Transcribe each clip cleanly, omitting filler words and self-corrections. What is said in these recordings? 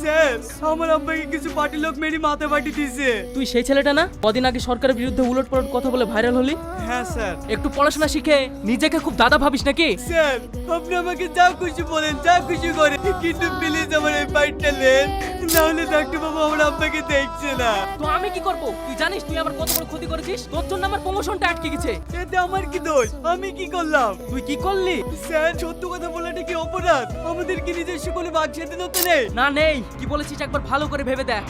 Sir আমার আব্বাকে কিছু পার্টি লোক মেরে মাথা ফাটি দিয়েছে। তুই সেই ছেলেটা না কদিন আগে সরকারের বিরুদ্ধে উলটপালট কথা বলে ভাইরাল হলি? হ্যাঁ স্যার। একটু পড়াশোনা শিখে নিজেকে খুব দাদা ভাবিস নাকি? স্যার আপনি আমাকে যা খুশি বলেন, যা খুশি করে, কিন্তু প্লিজ আমার এই ফাইটটা নেন, না হলে ডাক্তার বাবু আমার আব্বাকে দেখছে না। তো আমি কি করব? তুই জানিস তুই আমার কত বড় ক্ষতি করেছিস? তোর জন্য আমার প্রমোশনটা আটকে গেছে। এতে আমার কি দোষ? আমি কি করলাম? তুই কি করলি? স্যার সত্য কথা বলাটা কি অপরাধ? আমাদের কি নিজস্ব কোনো বাক স্বাধীনতা নেই? না নেই। কি বলেছিস একবার ভালো করে ভেবে দেখ।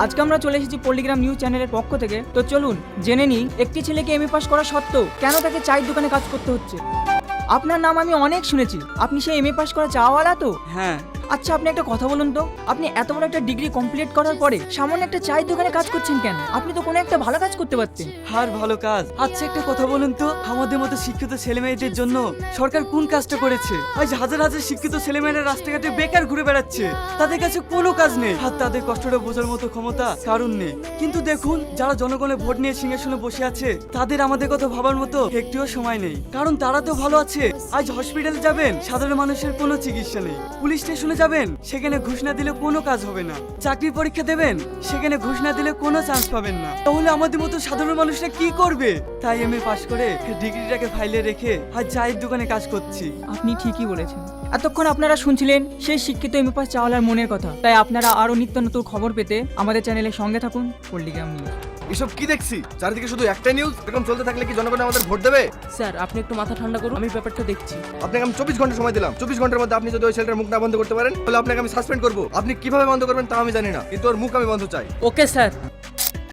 আজকে আমরা চলে এসেছি পল্লিগ্রাম নিউজ চ্যানেলের পক্ষ থেকে। তো চলুন জেনে নিই একটি ছেলেকে এমএ পাস করা সত্ত্বেও কেন তাকে চায়ের দোকানে কাজ করতে হচ্ছে। আপনার নাম আমি অনেক শুনেছি, আপনি সেই এমএ পাস করা চাওয়ালা তো? হ্যাঁ। আচ্ছা আপনি একটা কথা বলুন তো, আপনি এত বড় একটা ডিগ্রি কমপ্লিট করার পরে সামান্য একটা চায়ের দোকানে কাজ করছেন কেন? আপনি তো কোনো একটা ভালো কাজ করতে পারতেন। আর ভালো কাজ? আচ্ছা একটা কথা বলুন তো, আমাদের মতো শিক্ষিত ছেলেমেয়েদের জন্য সরকার কোন কাজটা করেছে? আজ হাজার হাজার শিক্ষিত ছেলেমেয়েরা রাস্তাঘাটে বেকার ঘুরে বেড়াচ্ছে, তাদের কাছে কোনো কাজ নেই, আর তাদের কষ্টটা বোঝার মতো ক্ষমতা কারণ নেই। কিন্তু দেখুন যারা জনগণের ভোট নিয়ে সিংহাসনে বসে আছে, তাদের আমাদের কথা ভাবার মতো একটুও সময় নেই, কারণ তারা তো ভালো আছে। আজ হসপিটালে যাবেন, সাধারণ মানুষের কোনো চিকিৎসা নেই। পুলিশ স্টেশনে যাবেন, সেখানে ঘুষ না দিলে কোনো কাজ হবে না। চাকরির পরীক্ষা দেবেন, সেখানে ঘুষ না দিলে কোনো চান্স পাবেন না। তাহলে আমাদের মতো সাধারণ মানুষরা কি করবে? তাই এমএ পাশ করে ডিগ্রিটাকে ফাইলে রেখে আজ চায়ের দোকানে কাজ করছি। আপনি ঠিকই বলেছেন। এতক্ষণ আপনারা শুনছিলেন সেই শিক্ষিত এমএ পাস চাওয়ালার মনের কথা। তাই আপনারা আরো নিত্য নতুন খবর পেতে আমাদের চ্যানেলের সঙ্গে থাকুন পল্লিগ্রাম নিউজ। এসব কি দেখছি? চারিদিকে শুধু একটাই নিউজ। এরকম চলতে থাকলে কি জনগণ আমাদের ভোট দেবে? স্যার আপনি একটু মাথা ঠান্ডা করুন, আমি ব্যাপারটা দেখছি। আপনাকে আমি 24 ঘন্টা সময় দিলাম। 24 ঘন্টার মধ্যে আপনি যদি ওই ছেলেটার মুখ না বন্ধ করতে পারেন, তাহলে আপনাকে আমি সাসপেন্ড করব। আপনি কিভাবে বন্ধ করবেন তা আমি জানি না, কিন্তু ওর মুখ আমি বন্ধ চাই। Okay sir.